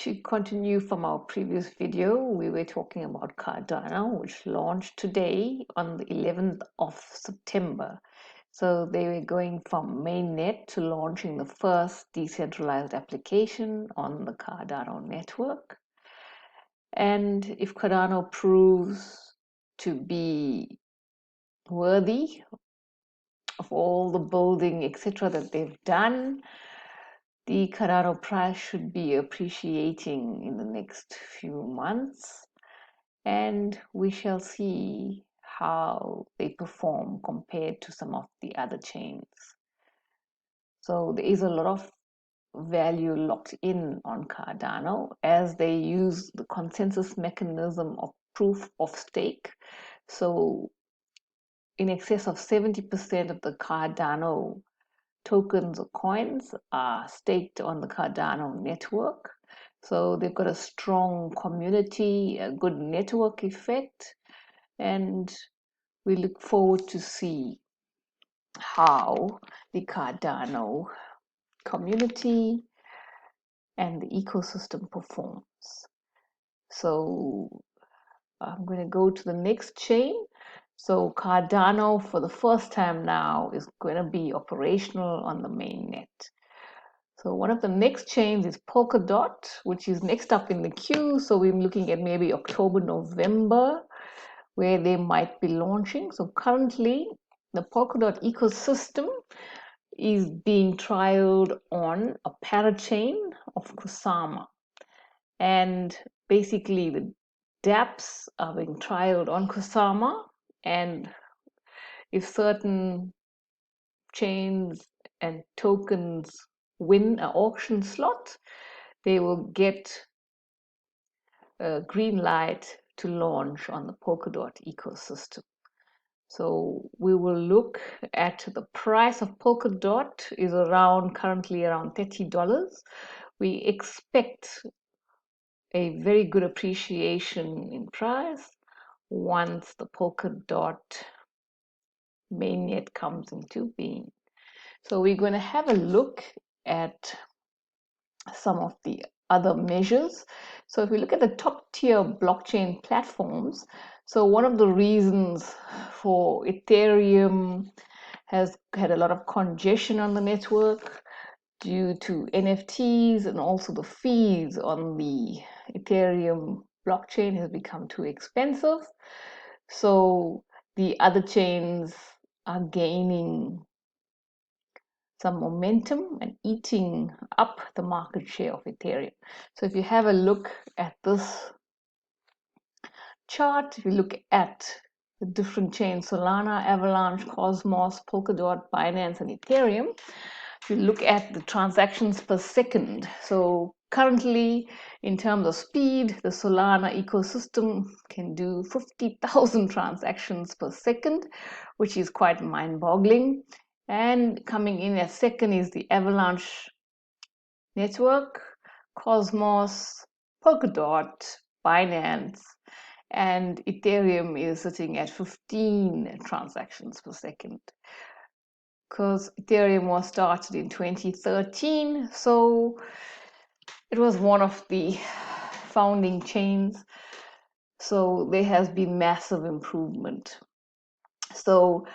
To continue from our previous video, we were talking about Cardano, which launched today on the 11th of September. So they were going from mainnet to launching the first decentralized application on the Cardano network. And if Cardano proves to be worthy of all the building, etc., that they've done, the Cardano price should be appreciating in the next few months, and we shall see how they perform compared to some of the other chains. So there is a lot of value locked in on Cardano as they use the consensus mechanism of proof of stake. So in excess of 70% of the Cardano tokens or coins are staked on the Cardano network. So they've got a strong community, a good network effect, and we look forward to see how the Cardano community and the ecosystem performs. So I'm going to go to the next chain. So Cardano, for the first time now, is going to be operational on the mainnet. So one of the next chains is Polkadot, which is next up in the queue. So we're looking at maybe October, November, where they might be launching. So currently, the Polkadot ecosystem is being trialed on a parachain of Kusama. And basically, the dApps are being trialed on Kusama, and if certain chains and tokens win an auction slot, they will get a green light to launch on the Polkadot ecosystem. So we will look at the price of Polkadot is currently around $30. We expect a very good appreciation in price once the Polkadot mainnet comes into being. So we're going to have a look at some of the other measures. So if we look at the top tier blockchain platforms, so one of the reasons for Ethereum has had a lot of congestion on the network due to NFTs, and also the fees on the Ethereum blockchain has become too expensive. So the other chains are gaining some momentum and eating up the market share of Ethereum. So if you have a look at this chart, if you look at the different chains, Solana, Avalanche, Cosmos, Polkadot, Binance, and Ethereum, if you look at the transactions per second, so currently in terms of speed, the Solana ecosystem can do 50,000 transactions per second, which is quite mind-boggling. And coming in at second is the Avalanche network, Cosmos, Polkadot, Binance, and Ethereum is sitting at 15 transactions per second. Because Ethereum was started in 2013, so it was one of the founding chains. So there has been massive improvement. So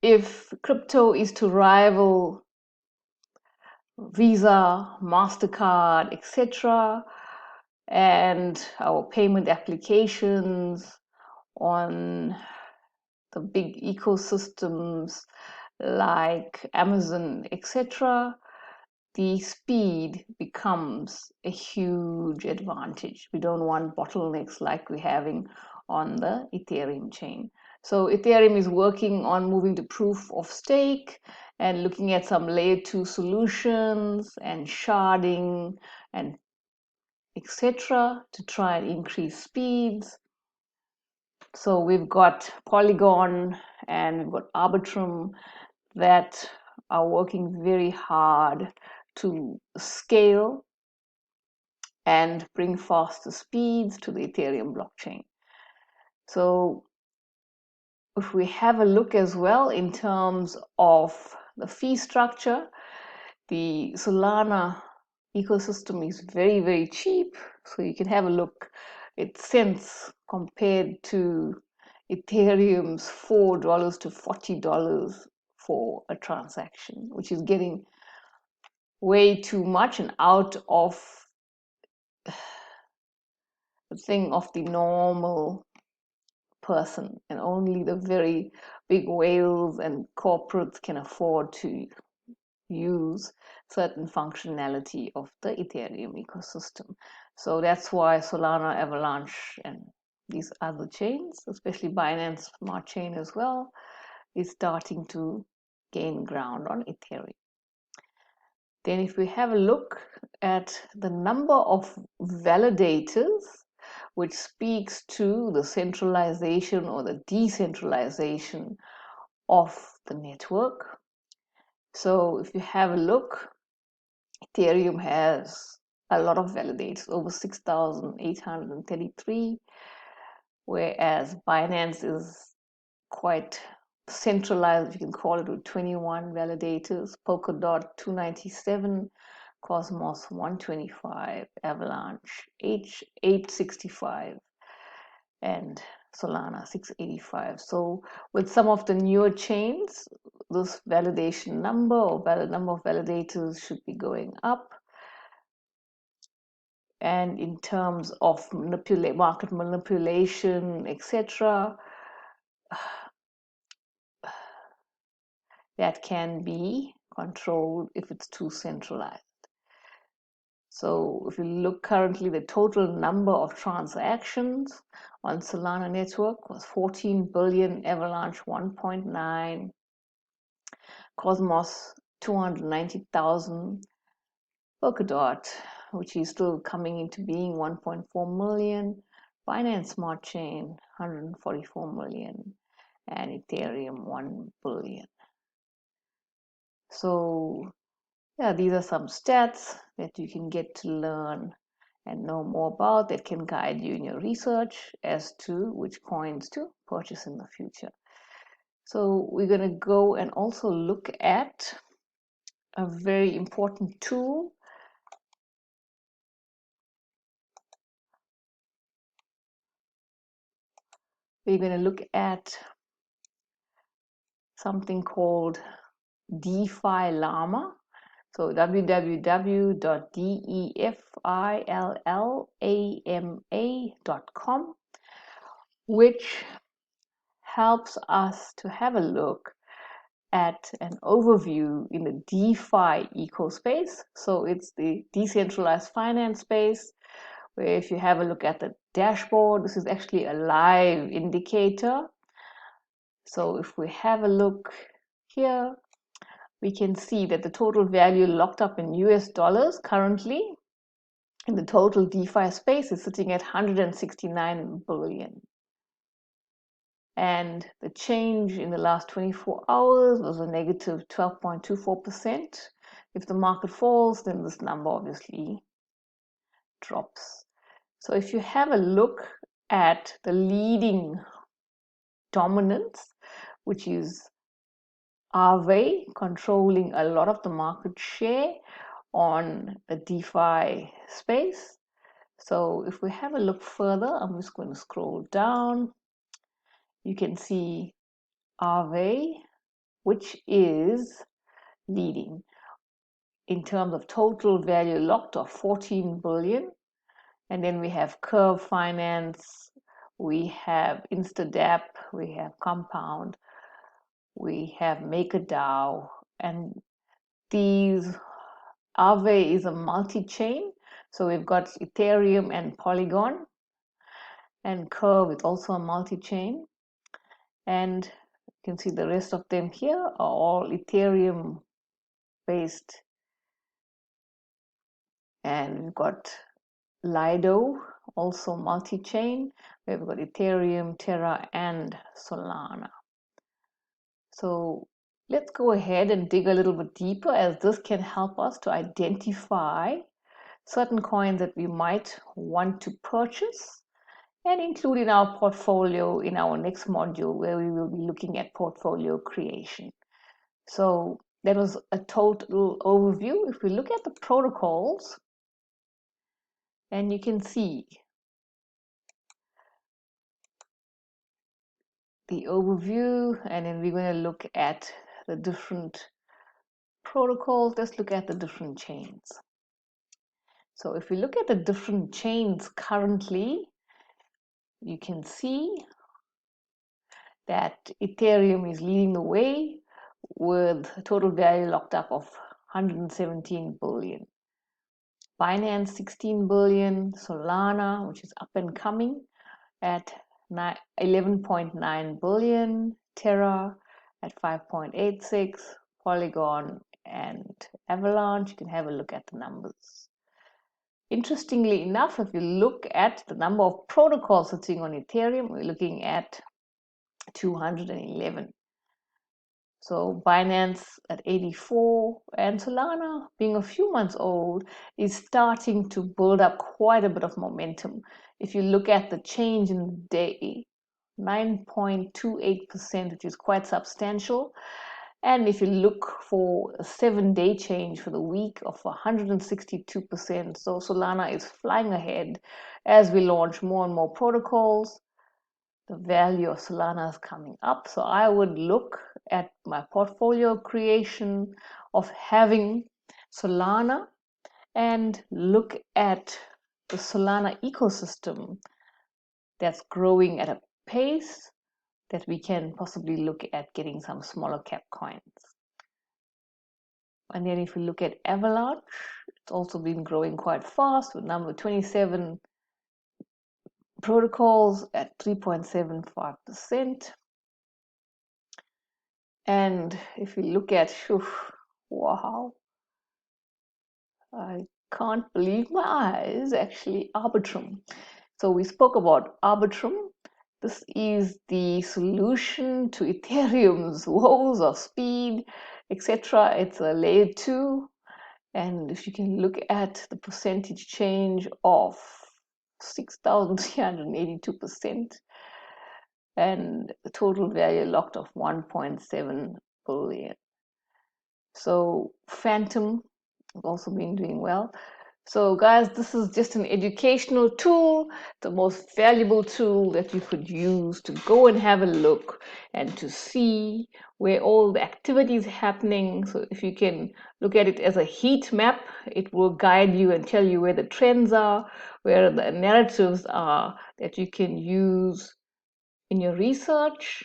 if crypto is to rival Visa, MasterCard, etc., and our payment applications on the big ecosystems like Amazon, etc., the speed becomes a huge advantage. We don't want bottlenecks like we're having on the Ethereum chain. So Ethereum is working on moving to proof of stake and looking at some layer 2 solutions and sharding and etc. to try and increase speeds. So we've got Polygon and we've got Arbitrum that are working very hard to scale and bring faster speeds to the Ethereum blockchain. So if we have a look as well in terms of the fee structure, the Solana ecosystem is very, very cheap. So you can have a look. It's cents compared to Ethereum's $4 to $40 for a transaction, which is getting way too much and out of the thing of the normal person, and only the very big whales and corporates can afford to use certain functionality of the Ethereum ecosystem. So that's why Solana, Avalanche, and these other chains, especially Binance Smart Chain as well, is starting to gain ground on Ethereum. Then if we have a look at the number of validators, which speaks to the centralization or the decentralization of the network. So if you have a look, Ethereum has a lot of validators, over 6,833, whereas Binance is quite centralized, you can call it, with 21 validators, Polkadot 297, Cosmos 125, Avalanche 865, and Solana 685. So with some of the newer chains, this validation number or number of validators should be going up. And in terms of market manipulation, etc., that can be controlled if it's too centralized. So if you look currently, the total number of transactions on Solana network was 14 billion, Avalanche 1.9, Cosmos 290,000, Polkadot, which is still coming into being, 1.4 million, Binance Smart Chain 144 million, and Ethereum 1 billion. So yeah, these are some stats that you can get to learn and know more about, that can guide you in your research as to which coins to purchase in the future. So we're going to go and also look at a very important tool. We're going to look at something called DeFi Llama. So www.defillama.com, which helps us to have a look at an overview in the DeFi ecospace. So it's the decentralized finance space, where if you have a look at the dashboard, this is actually a live indicator. So if we have a look here, we can see that the total value locked up in US dollars currently in the total DeFi space is sitting at 169 billion. And the change in the last 24 hours was a negative 12.24%. If the market falls, then this number obviously drops. So if you have a look at the leading dominance, which is Aave controlling a lot of the market share on the DeFi space. So if we have a look further, I'm just going to scroll down. You can see Aave, which is leading in terms of total value locked of 14 billion. And then we have Curve Finance, we have InstaDApp, we have Compound, we have MakerDAO, and these Aave is a multi-chain. So we've got Ethereum and Polygon, and Curve is also a multi-chain. And you can see the rest of them here are all Ethereum based. And we've got Lido, also multi-chain. We've got Ethereum, Terra, and Solana. So let's go ahead and dig a little bit deeper, as this can help us to identify certain coins that we might want to purchase and include in our portfolio in our next module, where we will be looking at portfolio creation. So that was a total overview. If we look at the protocols, and you can see the overview, and then we're going to look at the different protocols. Let's look at the different chains. So if we look at the different chains currently, you can see that Ethereum is leading the way with a total value locked up of 117 billion. Binance 16 billion, Solana, which is up and coming, at 11.9 billion, Terra at 5.86, Polygon and Avalanche. You can have a look at the numbers. Interestingly enough, if you look at the number of protocols sitting on Ethereum, we're looking at 211. So Binance at 84, and Solana, being a few months old, is starting to build up quite a bit of momentum. If you look at the change in the day, 9.28%, which is quite substantial. And if you look for a 7-day change for the week of 162%, so Solana is flying ahead as we launch more and more protocols. The value of Solana is coming up. So I would look at my portfolio creation of having Solana and look at the Solana ecosystem that's growing at a pace that we can possibly look at getting some smaller cap coins. And then if we look at Avalanche, it's also been growing quite fast with number 27 protocols at 3.75%. And if we look at, wow, I can't believe my eyes, actually, Arbitrum. So we spoke about Arbitrum. This is the solution to Ethereum's woes of speed, etc. It's a layer 2. And if you can look at the percentage change of 6,382%, and the total value locked of 1.7 billion. So Phantom has also been doing well. So guys, this is just an educational tool, the most valuable tool that you could use to go and have a look and to see where all the activity is happening. So if you can look at it as a heat map, it will guide you and tell you where the trends are, where the narratives are that you can use in your research,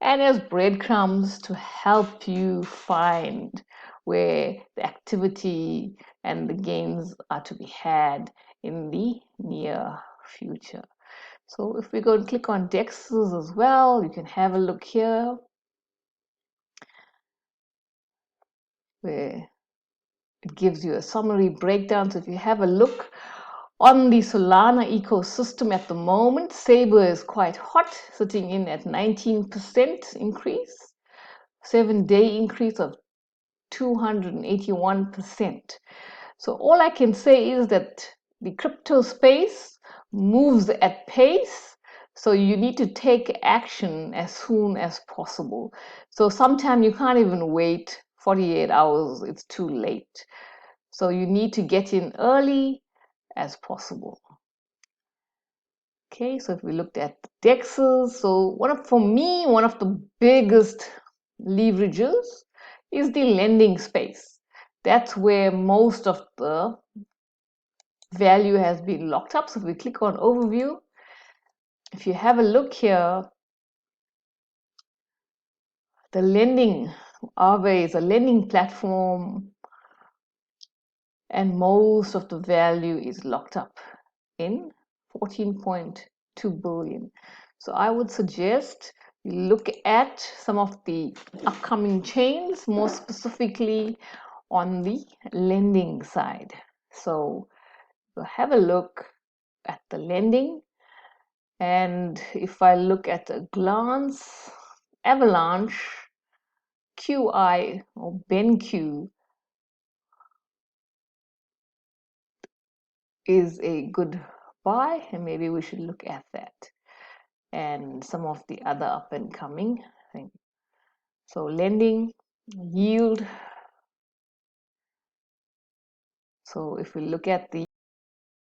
and as breadcrumbs to help you find where the activity and the gains are to be had in the near future. So if we go and click on DEXs as well, you can have a look here where it gives you a summary breakdown. So if you have a look on the Solana ecosystem at the moment, Saber is quite hot, sitting in at 19% increase, 7-day increase of 281%. So all I can say is that the crypto space moves at pace, so you need to take action as soon as possible. So sometimes you can't even wait 48 hours, it's too late. So you need to get in early as possible. Okay, so if we looked at the DEXs, so for me, one of the biggest leverages is the lending space. That's where most of the value has been locked up. So if we click on overview, if you have a look here, the lending, Aave is a lending platform, and most of the value is locked up in 14.2 billion. So I would suggest you look at some of the upcoming chains, more specifically on the lending side. So have a look at the lending, and if I look at a glance, Avalanche, QI or BenQ is a good buy, and maybe we should look at that and some of the other up and coming things. So lending, yield, So if we look at the